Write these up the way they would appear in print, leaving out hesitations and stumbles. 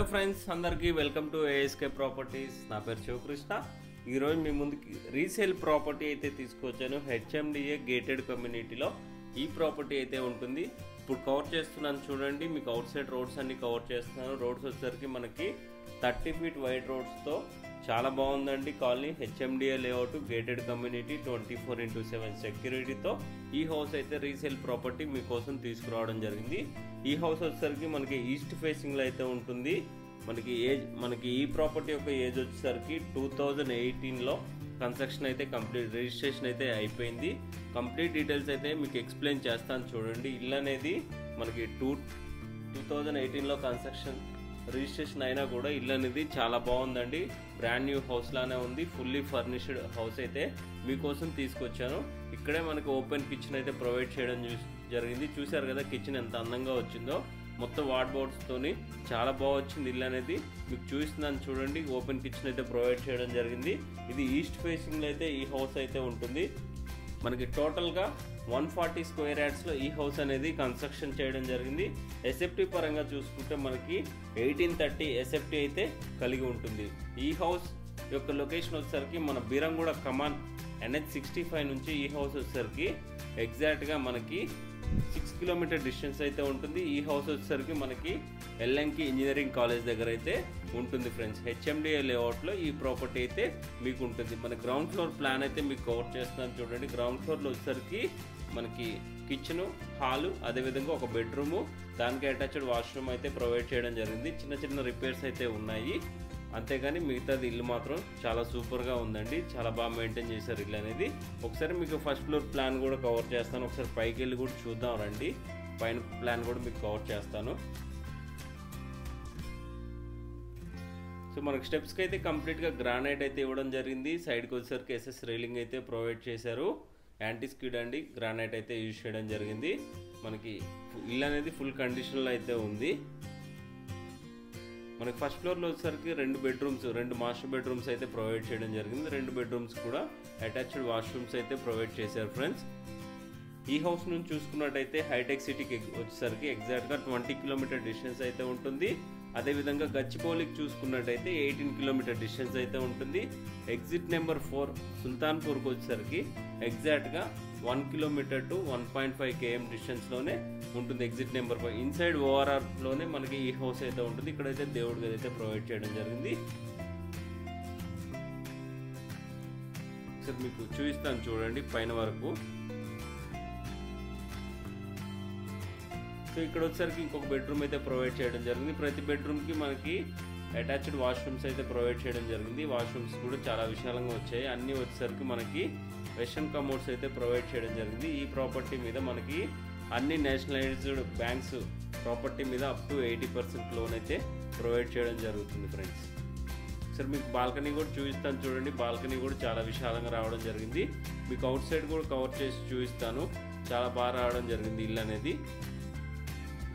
Friends అందరికీ welcome to ASK properties. నా పేరు శివకృష్ణ. ఈరోజు మీ ముందుకి రీసేల్ ప్రాపర్టీ అయితే తీసుకొచ్చాను. హెచ్ఎండిఏ గేటెడ్ కమ్యూనిటీలో ఈ ప్రాపర్టీ అయితే ఉంటుంది. ఇప్పుడు కవర్ చేస్తున్నాను చూడండి. మీకు అవుట్ సైడ్ రోడ్స్ అన్ని కవర్ చేస్తున్నాను. రోడ్స్ వచ్చేసరికి మనకి 30 ఫీట్ వైడ్ రోడ్స్తో చాలా బాగుందండి colony. HMDA layout gated community 24/7 సెక్యూరిటీతో ఈ హౌస్ అయితే రీసేల్ ప్రాపర్టీ మీకోసం తీసుకురావడం జరిగింది. ఈ హౌస్ వచ్చేసరికి మనకి ఈస్ట్ ఫేసింగ్లో అయితే ఉంటుంది. మనకి ఈ ప్రాపర్టీ యొక్క ఏజ్ వచ్చేసరికి 2018లో కన్స్ట్రక్షన్ అయితే కంప్లీట్, రిజిస్ట్రేషన్ అయితే అయిపోయింది. కంప్లీట్ డీటెయిల్స్ అయితే మీకు ఎక్స్ప్లెయిన్ చేస్తాను చూడండి. ఇల్లు అనేది మనకి 2018లో కన్స్ట్రక్షన్ రిజిస్ట్రేషన్ అయినా కూడా ఇల్లు అనేది చాలా బాగుందండి. బ్రాండ్ న్యూ హౌస్ లానే ఉంది. ఫుల్లీ ఫర్నిష్డ్ హౌస్ అయితే మీకోసం తీసుకొచ్చాను. ఇక్కడే మనకి ఓపెన్ కిచెన్ అయితే ప్రొవైడ్ చేయడం జరిగింది. చూసారు కదా కిచెన్ ఎంత అందంగా వచ్చిందో. మొత్తం వార్డ్రోబ్స్ తోని చాలా బాగా వచ్చింది ఇల్లు అనేది. మీకు చూపిస్తున్నాను చూడండి. ఓపెన్ కిచెన్ అయితే ప్రొవైడ్ చేయడం జరిగింది. ఇది ఈస్ట్ ఫేసింగ్ లో అయితే ఈ హౌస్ అయితే ఉంటుంది. మనకి టోటల్గా 140 స్క్వేర్ యార్డ్స్లో ఈ హౌస్ అనేది కన్స్ట్రక్షన్ చేయడం జరిగింది. ఎస్ఎఫ్టీ పరంగా చూసుకుంటే మనకి 1830 ఎస్ఎఫ్టీ అయితే కలిగి ఉంటుంది. ఈ హౌస్ యొక్క లొకేషన్ వచ్చేసరికి మన బీరంగూడ కమాన్ NH65 నుంచి ఈ హౌస్ వచ్చేసరికి ఎగ్జాక్ట్గా మనకి 6 కిలోమీటర్ డిస్టెన్స్ అయితే ఉంటుంది. ఈ హౌస్ వచ్చేసరికి మనకి ఎల్ఎంకి ఇంజనీరింగ్ కాలేజ్ దగ్గర అయితే ఉంటుంది ఫ్రెండ్స్. హెచ్ఎండిఏ లేఅవుట్లో ఈ ప్రాపర్టీ అయితే మీకు ఉంటుంది. మన గ్రౌండ్ ఫ్లోర్ ప్లాన్ అయితే మీకు కవర్ చేస్తున్నాను చూడండి. గ్రౌండ్ ఫ్లోర్లో వచ్చేసరికి మనకి కిచెను, హాలు, అదేవిధంగా ఒక బెడ్రూము, దానికి అటాచ్డ్ వాష్రూమ్ అయితే ప్రొవైడ్ చేయడం జరిగింది. చిన్న చిన్న రిపేర్స్ అయితే ఉన్నాయి, అంతేగాని మిగతాది ఇల్లు మాత్రం చాలా సూపర్గా ఉందండి. చాలా బాగా మెయింటైన్ చేశారు ఇల్లు అనేది. ఒకసారి మీకు ఫస్ట్ ఫ్లోర్ ప్లాన్ కూడా కవర్ చేస్తాను. ఒకసారి పైకి వెళ్ళి కూడా చూద్దాం రండి. పైన ప్లాన్ కూడా మీకు కవర్ చేస్తాను. సో మనకి స్టెప్స్కి అయితే కంప్లీట్గా గ్రానైట్ అయితే ఇవ్వడం జరిగింది. సైడ్కి వచ్చేసరికి ఎస్ఎస్ రైలింగ్ అయితే ప్రొవైడ్ చేశారు. యాంటీ స్కిడ్ అండి, గ్రానైట్ అయితే యూజ్ చేయడం జరిగింది. మనకి ఇల్లు అనేది ఫుల్ కండిషన్లో అయితే ఉంది. మనకి ఫస్ట్ ఫ్లోర్లో వచ్చేసరికి 2 బెడ్రూమ్స్, 2 మాస్టర్ బెడ్రూమ్స్ అయితే ప్రొవైడ్ చేయడం జరిగింది. 2 బెడ్రూమ్స్ కూడా అటాచ్డ్ వాష్రూమ్స్ అయితే ప్రొవైడ్ చేశారు ఫ్రెండ్స్. ఈ హౌస్ నుంచి చూసుకున్నట్టయితే హైటెక్ సిటీకి వచ్చేసరికి ఎగ్జాక్ట్గా 20 కిలోమీటర్ డిస్టెన్స్ అయితే ఉంటుంది. అదేవిధంగా గచ్చిబౌలికి చూసుకున్నట్టయితే 18 కిలోమీటర్ డిస్టెన్స్ అయితే ఉంటుంది. ఎగ్జిట్ నెంబర్ 4 సుల్తాన్పూర్కి వచ్చేసరికి ఎగ్జాక్ట్గా 1 కిలోమీటర్ టు 1.5 km డిస్టెన్స్లోనే ఉంటుంది. ఎగ్జిట్ నెంబర్ 5 ఇన్సైడ్ ఓఆర్ఆర్లోనే మనకి ఈ హౌస్ అయితే ఉంటుంది. ఇక్కడైతే దేవుడి గది అయితే ప్రొవైడ్ చేయడం జరిగింది. సార్ మీకు చూపిస్తాను చూడండి పైన వరకు. సో ఇక్కడ వచ్చేసరికి ఇంకొక బెడ్రూమ్ అయితే ప్రొవైడ్ చేయడం జరిగింది. ప్రతి బెడ్రూమ్కి మనకి అటాచ్డ్ వాష్రూమ్స్ అయితే ప్రొవైడ్ చేయడం జరిగింది. వాష్రూమ్స్ కూడా చాలా విశాలంగా వచ్చాయి. అన్నీ వచ్చేసరికి మనకి వెస్టర్న్ కమోడ్స్ అయితే ప్రొవైడ్ చేయడం జరిగింది. ఈ ప్రాపర్టీ మీద మనకి అన్ని నేషనలైజ్డ్ బ్యాంక్స్ ప్రాపర్టీ మీద అప్ టు 80% లోన్ అయితే ప్రొవైడ్ చేయడం జరుగుతుంది ఫ్రెండ్స్. సరే మీకు బాల్కనీ కూడా చూపిస్తాను చూడండి. బాల్కనీ కూడా చాలా విశాలంగా రావడం జరిగింది. మీకు అవుట్ సైడ్ కూడా కవర్ చేసి చూపిస్తాను. చాలా బాగా రావడం జరిగింది ఇల్లు అనేది.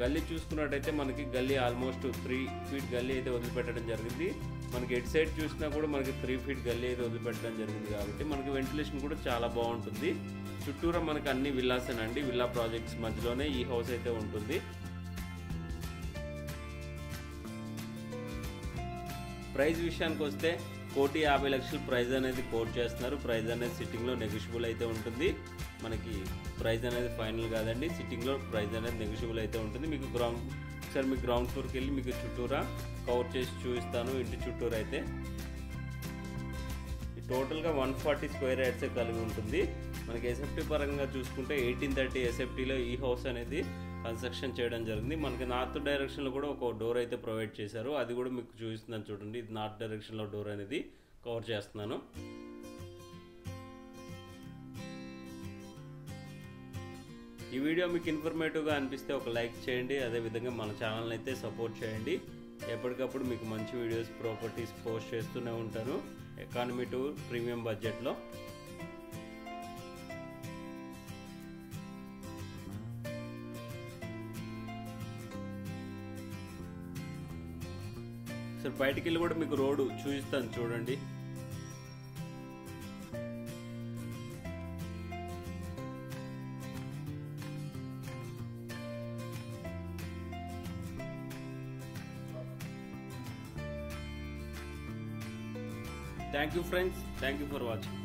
గల్లీ చూసుకున్నట్టయితే మనకి గల్లీ ఆల్మోస్ట్ 3 ఫీట్ గల్లీ అయితే వదిలిపెట్టడం జరిగింది. మనకి ఎడ్ సైడ్ చూసినా కూడా మనకి 3 ఫీట్ గల్లీ అయితే వదిలిపెట్టడం జరిగింది. కాబట్టి మనకి వెంటిలేషన్ కూడా చాలా బాగుంటుంది. చుట్టూరా మనకి అన్ని విల్లాసేనండి. విల్లా ప్రాజెక్ట్స్ మధ్యలోనే ఈ హౌస్ అయితే ఉంటుంది. ప్రైస్ విషయానికి వస్తే 1,50,00,000 ప్రైజ్ అనేది కోట్ చేస్తున్నారు. ప్రైజ్ అనేది సిట్టింగ్లో నెగోషియబుల్ అయితే ఉంటుంది. మనకి ప్రైజ్ అనేది ఫైనల్ కాదండి. సిట్టింగ్లో ప్రైజ్ అనేది నెగోషియబుల్ అయితే ఉంటుంది. మీకు గ్రౌండ్ ఫ్లోర్కి వెళ్ళి మీకు చుట్టూరా కవర్ చేసి చూపిస్తాను. ఇంటి చుట్టూరు అయితే టోటల్గా 140 స్క్వేర్ యార్డ్సే కలిగి ఉంటుంది. మనకి ఎస్ఎఫ్టీ పరంగా చూసుకుంటే 1830 ఎస్ఎఫ్టీలో ఈ హౌస్ అనేది కన్స్ట్రక్షన్ చేయడం జరిగింది. మనకి నార్త్ డైరెక్షన్లో కూడా ఒక డోర్ అయితే ప్రొవైడ్ చేశారు. అది కూడా మీకు చూపిస్తున్నాను చూడండి. ఇది నార్త్ డైరెక్షన్లో డోర్ అనేది కవర్ చేస్తున్నాను. ఈ వీడియో మీకు ఇన్ఫర్మేటివ్గా అనిపిస్తే ఒక లైక్ చేయండి. అదేవిధంగా మన ఛానల్ని అయితే సపోర్ట్ చేయండి. ఎప్పటికప్పుడు మీకు మంచి వీడియోస్, ప్రాపర్టీస్ పోస్ట్ చేస్తూనే ఉంటాను ఎకానమీ టు ప్రీమియం బడ్జెట్లో. సరే బయటికి వెళ్ళి కూడా మీకు రోడ్డు చూపిస్తాను చూడండి. Thank you friends, thank you for watching.